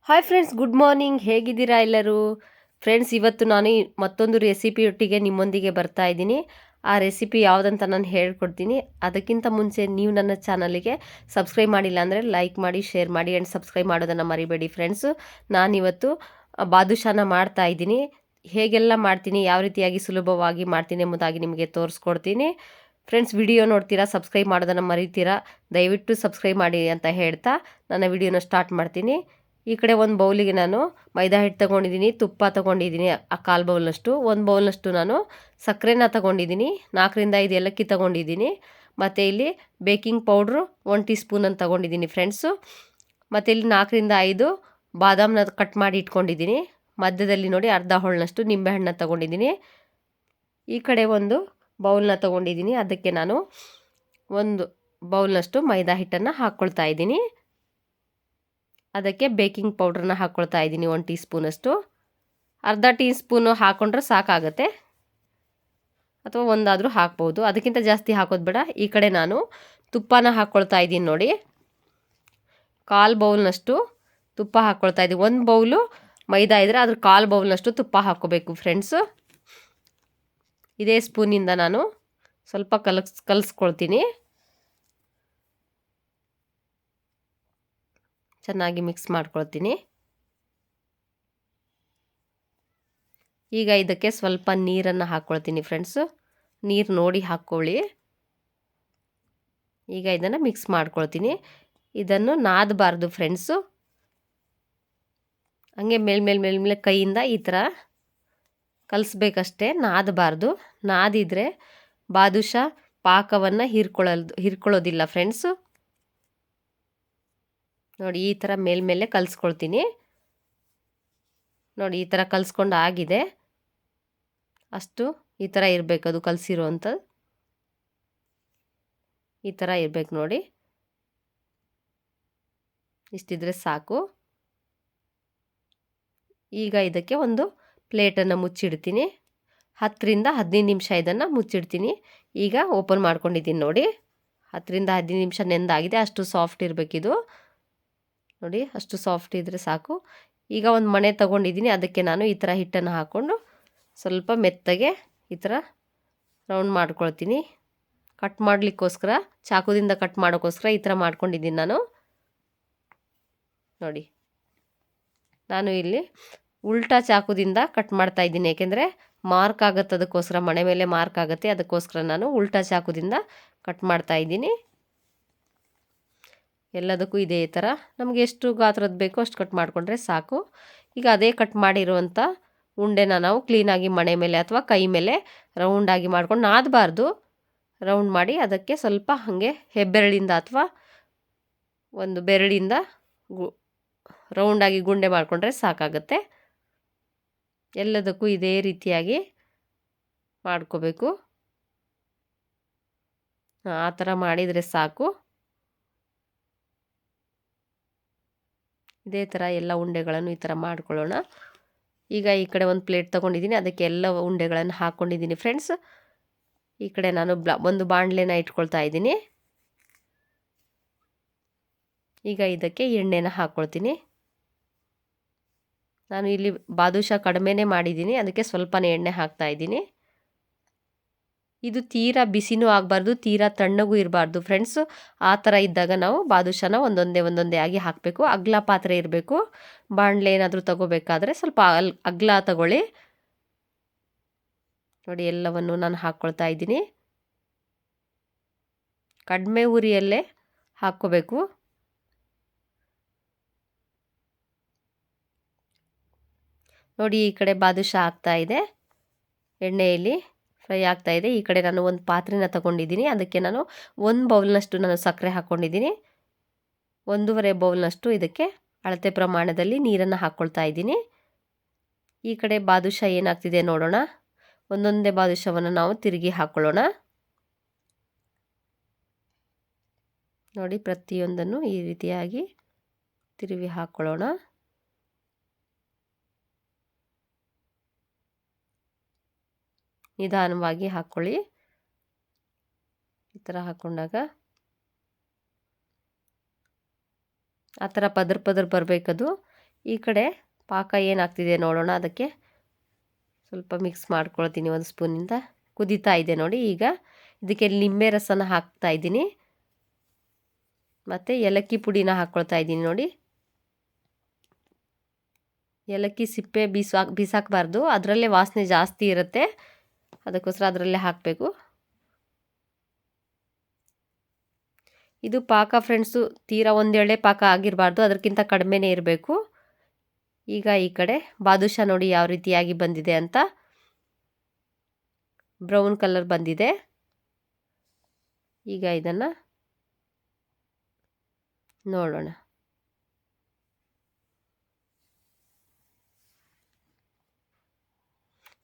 Hi friends, good morning. ಹೇಗಿದ್ದೀರಾ ಎಲ್ಲರೂ? Friends, ಇವತ್ತು ನಾನು ಮತ್ತೊಂದು ರೆಸಿಪಿಯೊಟ್ಟಿಗೆ ನಿಮ್ಮೊಂದಿಗೆ ಬರ್ತಾ ಇದ್ದೀನಿ. ಆ ರೆಸಿಪಿ ಯಾವುದಂತ ನಾನು ಹೇಳ್ಕೊಡ್ತೀನಿ. ಅದಕ್ಕಿಂತ ಮುಂಚೆ ನೀವು ನನ್ನ ಚಾನಲಿಗೆ ಸಬ್ಸ್ಕ್ರೈಬ್ ಮಾಡಿಲ್ಲ ಅಂದರೆ ಲೈಕ್ ಮಾಡಿ, ಶೇರ್ ಮಾಡಿ ಆ್ಯಂಡ್ ಸಬ್ಸ್ಕ್ರೈಬ್ ಮಾಡೋದನ್ನು ಮರಿಬೇಡಿ ಫ್ರೆಂಡ್ಸು. ನಾನಿವತ್ತು ಬಾದುಷಾನ ಮಾಡ್ತಾ ಇದ್ದೀನಿ. ಹೇಗೆಲ್ಲ ಮಾಡ್ತೀನಿ, ಯಾವ ರೀತಿಯಾಗಿ ಸುಲಭವಾಗಿ ಮಾಡ್ತೀನಿ ಎಂಬುದಾಗಿ ನಿಮಗೆ ತೋರಿಸ್ಕೊಡ್ತೀನಿ. ಫ್ರೆಂಡ್ಸ್, ವಿಡಿಯೋ ನೋಡ್ತೀರಾ, ಸಬ್ಸ್ಕ್ರೈಬ್ ಮಾಡೋದನ್ನು ಮರಿತೀರಾ, ದಯವಿಟ್ಟು ಸಬ್ಸ್ಕ್ರೈಬ್ ಮಾಡಿ ಅಂತ ಹೇಳ್ತಾ ನನ್ನ ವಿಡಿಯೋನ ಸ್ಟಾರ್ಟ್ ಮಾಡ್ತೀನಿ. ಈ ಕಡೆ ಒಂದು ಬೌಲಿಗೆ ನಾನು ಮೈದಾ ಹಿಟ್ಟು ತೊಗೊಂಡಿದ್ದೀನಿ, ತುಪ್ಪ ತೊಗೊಂಡಿದ್ದೀನಿ ಆ ಕಾಲು ಬೌಲ್ನಷ್ಟು. ಒಂದು ಬೌಲ್ನಷ್ಟು ನಾನು ಸಕ್ಕರೆನ ತೊಗೊಂಡಿದ್ದೀನಿ, 4-5 ಏಲಕ್ಕಿ ತೊಗೊಂಡಿದ್ದೀನಿ. ಮತ್ತು ಇಲ್ಲಿ ಬೇಕಿಂಗ್ ಪೌಡ್ರು 1 ಟೀ ಸ್ಪೂನ್ ಅಂತ ತೊಗೊಂಡಿದ್ದೀನಿ ಫ್ರೆಂಡ್ಸು. ಮತ್ತು ಇಲ್ಲಿ 4-5 ಬಾದಾಮನ್ನ ಕಟ್ ಮಾಡಿ ಇಟ್ಕೊಂಡಿದ್ದೀನಿ. ಮಧ್ಯದಲ್ಲಿ ನೋಡಿ ಅರ್ಧ ಹೋಳನಷ್ಟು ನಿಂಬೆಹಣ್ಣು ತೊಗೊಂಡಿದ್ದೀನಿ. ಈ ಕಡೆ ಒಂದು ಬೌಲ್ನ ತೊಗೊಂಡಿದ್ದೀನಿ, ಅದಕ್ಕೆ ನಾನು ಒಂದು ಬೌಲ್ನಷ್ಟು ಮೈದಾ ಹಿಟ್ಟನ್ನು ಹಾಕ್ಕೊಳ್ತಾ ಇದ್ದೀನಿ. ಅದಕ್ಕೆ ಬೇಕಿಂಗ್ ಪೌಡ್ರನ್ನ ಹಾಕ್ಕೊಳ್ತಾ ಇದ್ದೀನಿ 1 ಟೀ ಸ್ಪೂನಷ್ಟು. ಅರ್ಧ ಟೀ ಸ್ಪೂನು ಹಾಕ್ಕೊಂಡ್ರೆ ಸಾಕಾಗುತ್ತೆ, ಅಥವಾ ಒಂದಾದರೂ ಹಾಕ್ಬೋದು, ಅದಕ್ಕಿಂತ ಜಾಸ್ತಿ ಹಾಕೋದು ಬೇಡ. ಈ ಕಡೆ ನಾನು ತುಪ್ಪನ ಹಾಕ್ಕೊಳ್ತಾ ಇದ್ದೀನಿ ನೋಡಿ, 1/4 ಬೌಲ್ನಷ್ಟು ತುಪ್ಪ ಹಾಕ್ಕೊಳ್ತಾ ಇದ್ದೀನಿ. 1 ಬೌಲು ಮೈದಾ ಇದ್ದರೆ ಅದ್ರ 1/4 ಬೌಲ್ನಷ್ಟು ತುಪ್ಪ ಹಾಕ್ಕೋಬೇಕು ಫ್ರೆಂಡ್ಸು. ಇದೇ ಸ್ಪೂನಿಂದ ನಾನು ಸ್ವಲ್ಪ ಕಲಿಸ್ಕೊಳ್ತೀನಿ. ಚೆನ್ನಾಗಿ ಮಿಕ್ಸ್ ಮಾಡ್ಕೊಳ್ತೀನಿ. ಈಗ ಇದಕ್ಕೆ ಸ್ವಲ್ಪ ನೀರನ್ನು ಹಾಕ್ಕೊಳ್ತೀನಿ ಫ್ರೆಂಡ್ಸು. ನೀರು ನೋಡಿ ಹಾಕ್ಕೊಳ್ಳಿ. ಈಗ ಇದನ್ನು ಮಿಕ್ಸ್ ಮಾಡ್ಕೊಳ್ತೀನಿ. ಇದನ್ನು ನಾದಬಾರ್ದು ಫ್ರೆಂಡ್ಸು, ಹಂಗೆ ಮೇಲ್ಮೇಲೆ ಕೈಯಿಂದ ಈ ಥರ ಕಲಿಸ್ಬೇಕಷ್ಟೇ, ನಾದಬಾರ್ದು. ನಾದಿದ್ರೆ ಬಾದುಷಾ ಪಾಕವನ್ನು ಹೀರ್ಕೊಳ್ಳೋದಿಲ್ಲ ಫ್ರೆಂಡ್ಸು. ನೋಡಿ, ಈ ಥರ ಮೇಲ್ಮೇಲೆ ಕಲಿಸ್ಕೊಳ್ತೀನಿ. ನೋಡಿ, ಈ ಥರ ಕಲಿಸ್ಕೊಂಡು ಆಗಿದೆ. ಅಷ್ಟು ಈ ಥರ ಇರಬೇಕು, ಅದು ಕಲಸಿರುವಂಥದ್ದು ಈ ಥರ ಇರಬೇಕು ನೋಡಿ. ಇಷ್ಟಿದ್ರೆ ಸಾಕು. ಈಗ ಇದಕ್ಕೆ ಒಂದು ಪ್ಲೇಟನ್ನು ಮುಚ್ಚಿಡ್ತೀನಿ. 10-15 ನಿಮಿಷ ಇದನ್ನು ಮುಚ್ಚಿಡ್ತೀನಿ. ಈಗ ಓಪನ್ ಮಾಡ್ಕೊಂಡಿದ್ದೀನಿ ನೋಡಿ, 10-15 ನಿಮಿಷ ನೆಂದಾಗಿದೆ. ಅಷ್ಟು ಸಾಫ್ಟ್ ಇರಬೇಕಿದು ನೋಡಿ, ಅಷ್ಟು ಸಾಫ್ಟ್ ಇದ್ದರೆ ಸಾಕು. ಈಗ ಒಂದು ಮಣೆ ತೊಗೊಂಡಿದ್ದೀನಿ, ಅದಕ್ಕೆ ನಾನು ಈ ಥರ ಹಿಟ್ಟನ್ನು ಹಾಕ್ಕೊಂಡು ಸ್ವಲ್ಪ ಮೆತ್ತಗೆ ಈ ಥರ ರೌಂಡ್ ಮಾಡ್ಕೊಳ್ತೀನಿ. ಕಟ್ ಮಾಡಲಿಕ್ಕೋಸ್ಕರ, ಚಾಕುದಿಂದ ಕಟ್ ಮಾಡೋಕ್ಕೋಸ್ಕರ ಈ ಥರ ಮಾಡ್ಕೊಂಡಿದ್ದೀನಿ ನಾನು ನೋಡಿ. ನಾನು ಇಲ್ಲಿ ಉಲ್ಟಾ ಚಾಕುದಿಂದ ಕಟ್ ಮಾಡ್ತಾ ಇದ್ದೀನಿ, ಏಕೆಂದರೆ ಮಾರ್ಕ್ ಆಗುತ್ತೆ, ಅದಕ್ಕೋಸ್ಕರ ಮಣೆ ಮೇಲೆ ಮಾರ್ಕ್ ಆಗುತ್ತೆ, ಅದಕ್ಕೋಸ್ಕರ ನಾನು ಉಲ್ಟಾ ಚಾಕುದಿಂದ ಕಟ್ ಮಾಡ್ತಾ ಇದ್ದೀನಿ. ಎಲ್ಲದಕ್ಕೂ ಇದೇ ಥರ ನಮಗೆ ಎಷ್ಟು ಗಾತ್ರದ್ದು ಬೇಕೋ ಅಷ್ಟು ಕಟ್ ಮಾಡಿಕೊಂಡ್ರೆ ಸಾಕು. ಈಗ ಅದೇ ಕಟ್ ಮಾಡಿರುವಂಥ ಉಂಡೆನ ನಾವು ಕ್ಲೀನಾಗಿ ಮಣೆ ಮೇಲೆ ಅಥವಾ ಕೈ ಮೇಲೆ ರೌಂಡಾಗಿ ಮಾಡ್ಕೊಂಡು, ನಾದಬಾರ್ದು, ರೌಂಡ್ ಮಾಡಿ ಅದಕ್ಕೆ ಸ್ವಲ್ಪ ಹಾಗೆ ಹೆಬ್ಬೆರಳಿಂದ ಅಥವಾ ಒಂದು ಬೆರಳಿಂದ ರೌಂಡಾಗಿ ಗುಂಡೆ ಮಾಡಿಕೊಂಡ್ರೆ ಸಾಕಾಗುತ್ತೆ. ಎಲ್ಲದಕ್ಕೂ ಇದೇ ರೀತಿಯಾಗಿ ಮಾಡ್ಕೋಬೇಕು. ಆ ಥರ ಮಾಡಿದರೆ ಸಾಕು. ಇದೇ ಥರ ಎಲ್ಲ ಉಂಡೆಗಳನ್ನು ಈ ಥರ ಮಾಡ್ಕೊಳ್ಳೋಣ. ಈಗ ಈ ಕಡೆ ಒಂದು ಪ್ಲೇಟ್ ತೊಗೊಂಡಿದ್ದೀನಿ, ಅದಕ್ಕೆ ಎಲ್ಲ ಉಂಡೆಗಳನ್ನು ಹಾಕ್ಕೊಂಡಿದ್ದೀನಿ ಫ್ರೆಂಡ್ಸ್. ಈ ಕಡೆ ನಾನು ಒಂದು ಬಾಣಲೆನ ಇಟ್ಕೊಳ್ತಾ ಇದ್ದೀನಿ. ಈಗ ಇದಕ್ಕೆ ಎಣ್ಣೆನ ಹಾಕ್ಕೊಳ್ತೀನಿ. ನಾನು ಇಲ್ಲಿ ಬಾದುಷಾ ಕಡಿಮೆನೇ ಮಾಡಿದ್ದೀನಿ, ಅದಕ್ಕೆ ಸ್ವಲ್ಪನೇ ಎಣ್ಣೆ ಹಾಕ್ತಾ ಇದ್ದೀನಿ. ಇದು ತೀರಾ ಬಿಸಿನೂ ಆಗಬಾರ್ದು, ತೀರಾ ತಣ್ಣಗೂ ಇರಬಾರ್ದು ಫ್ರೆಂಡ್ಸು. ಆ ಥರ ಇದ್ದಾಗ ನಾವು ಬಾದುಷಾನ ಒಂದೊಂದೇ ಆಗಿ ಹಾಕಬೇಕು. ಅಗ್ಲ ಪಾತ್ರೆ ಇರಬೇಕು. ಬಾಣಲೆ ಏನಾದರೂ ತಗೋಬೇಕಾದ್ರೆ ಸ್ವಲ್ಪ ಅಗ್ಲ ತಗೊಳ್ಳಿ ನೋಡಿ. ಎಲ್ಲವನ್ನು ನಾನು ಹಾಕ್ಕೊಳ್ತಾ ಇದ್ದೀನಿ. ಕಡಿಮೆ ಉರಿಯಲ್ಲೇ ಹಾಕ್ಕೋಬೇಕು. ನೋಡಿ, ಈ ಕಡೆ ಬಾದುಷಾ ಆಗ್ತಾ ಇದೆ, ಎಣ್ಣೆಯಲ್ಲಿ ಫ್ರೈ ಆಗ್ತಾ ಇದೆ. ಈ ಕಡೆ ನಾನು ಒಂದು ಪಾತ್ರೆನ ತಗೊಂಡಿದ್ದೀನಿ, ಅದಕ್ಕೆ ನಾನು 1 ಬೌಲ್ನಷ್ಟು ನಾನು ಸಕ್ಕರೆ ಹಾಕ್ಕೊಂಡಿದ್ದೀನಿ. 1.5 ಬೌಲ್ನಷ್ಟು ಇದಕ್ಕೆ ಅಳತೆ ಪ್ರಮಾಣದಲ್ಲಿ ನೀರನ್ನು ಹಾಕ್ಕೊಳ್ತಾ ಇದ್ದೀನಿ. ಈ ಕಡೆ ಬಾದುಷಾ ಏನಾಗ್ತಿದೆ ನೋಡೋಣ. ಒಂದೊಂದೇ ಬಾದುಷಾವನ್ನು ನಾವು ತಿರುಗಿ ಹಾಕ್ಕೊಳ್ಳೋಣ ನೋಡಿ. ಪ್ರತಿಯೊಂದನ್ನು ಈ ರೀತಿಯಾಗಿ ತಿರುವಿ ಹಾಕ್ಕೊಳ್ಳೋಣ. ನಿಧಾನವಾಗಿ ಹಾಕ್ಕೊಳ್ಳಿ. ಈ ಥರ ಹಾಕ್ಕೊಂಡಾಗ ಆ ಥರ ಪದರ ಬರಬೇಕದು. ಈ ಕಡೆ ಪಾಕ ಏನಾಗ್ತಿದೆ ನೋಡೋಣ. ಅದಕ್ಕೆ ಸ್ವಲ್ಪ ಮಿಕ್ಸ್ ಮಾಡ್ಕೊಳ್ತೀನಿ ಒಂದು ಸ್ಪೂನಿಂದ. ಕುದೀತಾ ಇದೆ ನೋಡಿ. ಈಗ ಇದಕ್ಕೆ ಲಿಂಬೆ ರಸನ ಹಾಕ್ತಾ ಇದ್ದೀನಿ ಮತ್ತು ಏಲಕ್ಕಿ ಪುಡಿನ ಹಾಕ್ಕೊಳ್ತಾ ಇದ್ದೀನಿ ನೋಡಿ. ಏಲಕ್ಕಿ ಸಿಪ್ಪೆ ಬಿಸಾಕಬಾರ್ದು, ಅದರಲ್ಲೇ ವಾಸನೆ ಜಾಸ್ತಿ ಇರುತ್ತೆ, ಅದಕ್ಕೋಸ್ಕರ ಅದರಲ್ಲೇ ಹಾಕಬೇಕು. ಇದು ಪಾಕ ಫ್ರೆಂಡ್ಸು ತೀರಾ ಒಂದೆಳೆ ಪಾಕ ಆಗಿರಬಾರ್ದು, ಅದಕ್ಕಿಂತ ಕಡಿಮೆನೇ ಇರಬೇಕು. ಈಗ ಈ ಕಡೆ ಬಾದುಷಾ ನೋಡಿ ಯಾವ ರೀತಿಯಾಗಿ ಬಂದಿದೆ ಅಂತ. ಬ್ರೌನ್ ಕಲರ್ ಬಂದಿದೆ. ಈಗ ಇದನ್ನು ನೋಡೋಣ.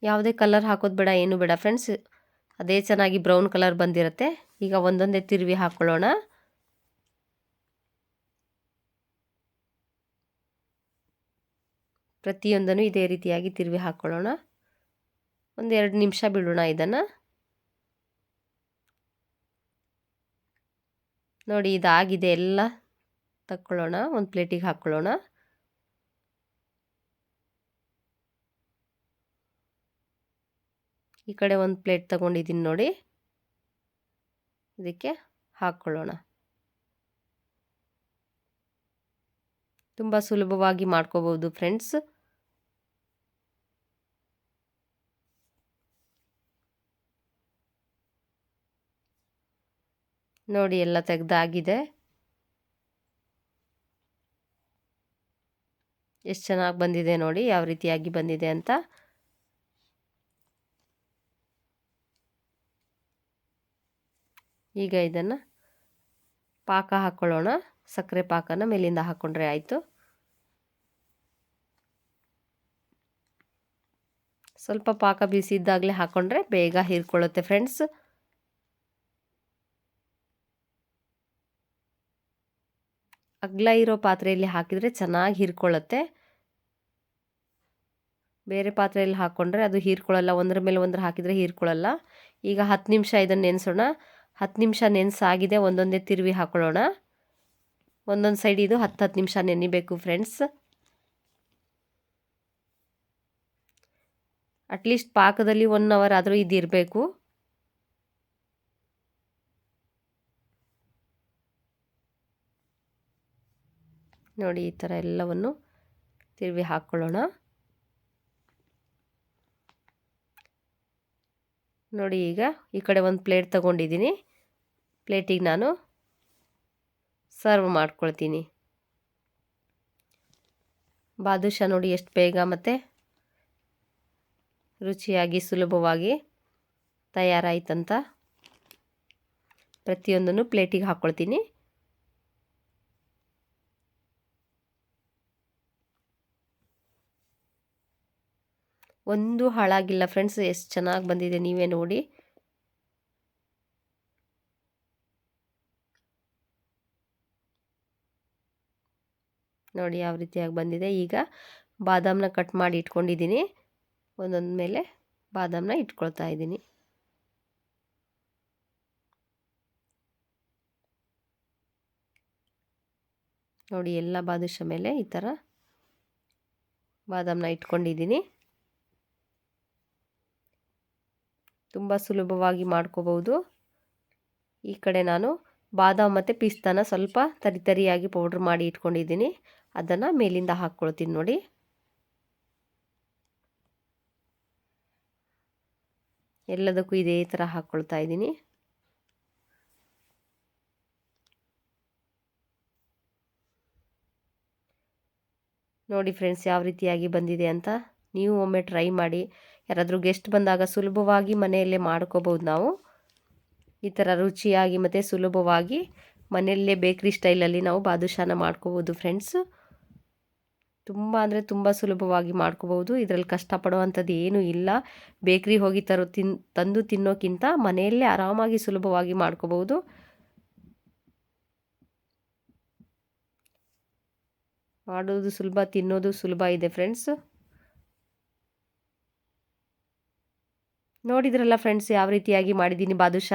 ಯಾವುದೇ ಕಲರ್ ಹಾಕೋದು ಬೇಡ, ಏನು ಬೇಡ ಫ್ರೆಂಡ್ಸ್, ಅದೇ ಚೆನ್ನಾಗಿ ಬ್ರೌನ್ ಕಲರ್ ಬಂದಿರುತ್ತೆ. ಈಗ ಒಂದೊಂದೇ ತಿರುವಿ ಹಾಕ್ಕೊಳ್ಳೋಣ. ಪ್ರತಿಯೊಂದನ್ನು ಇದೇ ರೀತಿಯಾಗಿ ತಿರುವಿ ಹಾಕ್ಕೊಳ್ಳೋಣ. ಒಂದು 2 ನಿಮಿಷ ಬಿಡೋಣ ಇದನ್ನು. ನೋಡಿ ಇದಾಗಿದೆ, ಎಲ್ಲ ತಕ್ಕೊಳ್ಳೋಣ, ಒಂದು ಪ್ಲೇಟಿಗೆ ಹಾಕ್ಕೊಳ್ಳೋಣ. ಈ ಕಡೆ ಒಂದು ಪ್ಲೇಟ್ ತಗೊಂಡಿದ್ದೀನಿ ನೋಡಿ, ಇದಕ್ಕೆ ಹಾಕ್ಕೊಳ್ಳೋಣ. ತುಂಬ ಸುಲಭವಾಗಿ ಮಾಡ್ಕೋಬೋದು ಫ್ರೆಂಡ್ಸ್. ನೋಡಿ ಎಲ್ಲ ತೆಗೆದಾಗಿದೆ. ಎಷ್ಟು ಚೆನ್ನಾಗಿ ಬಂದಿದೆ ನೋಡಿ, ಯಾವ ರೀತಿಯಾಗಿ ಬಂದಿದೆ ಅಂತ. ಈಗ ಇದನ್ನು ಪಾಕ ಹಾಕ್ಕೊಳ್ಳೋಣ. ಸಕ್ಕರೆ ಪಾಕನ ಮೇಲಿಂದ ಹಾಕ್ಕೊಂಡ್ರೆ ಆಯಿತು. ಸ್ವಲ್ಪ ಪಾಕ ಬಿಸಿ ಇದ್ದಾಗಲೇ ಹಾಕ್ಕೊಂಡ್ರೆ ಬೇಗ ಹೀರ್ಕೊಳ್ಳುತ್ತೆ ಫ್ರೆಂಡ್ಸ್. ಅಗಲ ಇರೋ ಪಾತ್ರೆಯಲ್ಲಿ ಹಾಕಿದರೆ ಚೆನ್ನಾಗಿ ಹೀರ್ಕೊಳ್ಳುತ್ತೆ. ಬೇರೆ ಪಾತ್ರೆಯಲ್ಲಿ ಹಾಕ್ಕೊಂಡ್ರೆ ಅದು ಹೀರ್ಕೊಳ್ಳಲ್ಲ, ಒಂದರ ಮೇಲೆ ಒಂದರ ಹಾಕಿದರೆ ಹೀರ್ಕೊಳ್ಳಲ್ಲ. ಈಗ 10 ನಿಮಿಷ ಇದನ್ನು ನೆನೆಸೋಣ. 10 ನಿಮಿಷ ನೆನೆಸಾಗಿದೆ. ಒಂದೊಂದೇ ತಿರುವಿ ಹಾಕ್ಕೊಳ್ಳೋಣ. ಒಂದೊಂದು ಸೈಡ್ ಇದು 10 ನಿಮಿಷ ನೆನಿಬೇಕು ಫ್ರೆಂಡ್ಸ್. ಅಟ್ಲೀಸ್ಟ್ ಪಾಕದಲ್ಲಿ 1 ಅವರ್ ಆದರೂ ಇದಿರಬೇಕು. ನೋಡಿ ಈ ಥರ ಎಲ್ಲವನ್ನು ತಿರುವಿ ಹಾಕ್ಕೊಳ್ಳೋಣ. ನೋಡಿ ಈಗ ಈ ಕಡೆ ಒಂದು ಪ್ಲೇಟ್ ತಗೊಂಡಿದ್ದೀನಿ. ಪ್ಲೇಟಿಗೆ ನಾನು ಸರ್ವ್ ಮಾಡ್ಕೊಳ್ತೀನಿ. ಬಾದುಷಾ ನೋಡಿ ಎಷ್ಟು ಬೇಗ ಮತ್ತು ರುಚಿಯಾಗಿ ಸುಲಭವಾಗಿ ತಯಾರಾಯ್ತಂತ. ಪ್ರತಿಯೊಂದನ್ನು ಪ್ಲೇಟಿಗೆ ಹಾಕ್ಕೊಳ್ತೀನಿ. ಒಂದು ಹಾಳಾಗಿಲ್ಲ ಫ್ರೆಂಡ್ಸ್, ಎಷ್ಟು ಚೆನ್ನಾಗಿ ಬಂದಿದೆ ನೀವೇ ನೋಡಿ. ನೋಡಿ ಯಾವ ರೀತಿಯಾಗಿ ಬಂದಿದೆ. ಈಗ ಬಾದಾಮನ್ನ ಕಟ್ ಮಾಡಿ ಇಟ್ಕೊಂಡಿದ್ದೀನಿ. ಒಂದೊಂದು ಮೇಲೆ ಬಾದಾಮನ್ನ ಇಟ್ಕೊಳ್ತಾ ಇದ್ದೀನಿ. ನೋಡಿ ಎಲ್ಲ ಬಾದುಷಾ ಮೇಲೆ ಈ ಥರ ಬಾದಾಮನ್ನ ಇಟ್ಕೊಂಡಿದ್ದೀನಿ. ತುಂಬ ಸುಲಭವಾಗಿ ಮಾಡ್ಕೋಬಹುದು. ಈ ಕಡೆ ನಾನು ಬಾದಾಮ್ ಮತ್ತು ಪಿಸ್ತಾನ ಸ್ವಲ್ಪ ತರಿಯಾಗಿ ಪೌಡ್ರ್ ಮಾಡಿ ಇಟ್ಕೊಂಡಿದ್ದೀನಿ. ಅದನ್ನು ಮೇಲಿಂದ ಹಾಕ್ಕೊಳ್ತೀನಿ ನೋಡಿ. ಎಲ್ಲದಕ್ಕೂ ಇದೇ ಥರ ಹಾಕ್ಕೊಳ್ತಾ ಇದ್ದೀನಿ. ನೋಡಿ ಫ್ರೆಂಡ್ಸ್ ಯಾವ ರೀತಿಯಾಗಿ ಬಂದಿದೆ ಅಂತ. ನೀವು ಒಮ್ಮೆ ಟ್ರೈ ಮಾಡಿ. ಯಾರಾದರೂ ಗೆಸ್ಟ್ ಬಂದಾಗ ಸುಲಭವಾಗಿ ಮನೆಯಲ್ಲೇ ಮಾಡ್ಕೋಬೋದು ನಾವು. ಈ ಥರ ರುಚಿಯಾಗಿ ಮತ್ತು ಸುಲಭವಾಗಿ ಮನೆಯಲ್ಲೇ ಬೇಕ್ರಿ ಸ್ಟೈಲಲ್ಲಿ ನಾವು ಬಾದುಷಾನ ಮಾಡ್ಕೋಬೋದು ಫ್ರೆಂಡ್ಸ್. ತುಂಬ ಅಂದರೆ ತುಂಬ ಸುಲಭವಾಗಿ ಮಾಡ್ಕೋಬೋದು. ಇದರಲ್ಲಿ ಕಷ್ಟಪಡುವಂಥದ್ದು ಏನೂ ಇಲ್ಲ. ಬೇಕ್ರಿ ಹೋಗಿ ತಂದು ತಿನ್ನೋಕ್ಕಿಂತ ಮನೆಯಲ್ಲೇ ಆರಾಮಾಗಿ ಸುಲಭವಾಗಿ ಮಾಡ್ಕೋಬೋದು. ಮಾಡೋದು ಸುಲಭ, ತಿನ್ನೋದು ಸುಲಭ ಇದೆ ಫ್ರೆಂಡ್ಸ್. ನೋಡಿದ್ರಲ್ಲ ಫ್ರೆಂಡ್ಸ್ ಯಾವ ರೀತಿಯಾಗಿ ಮಾಡಿದ್ದೀನಿ ಬಾದುಷಾ.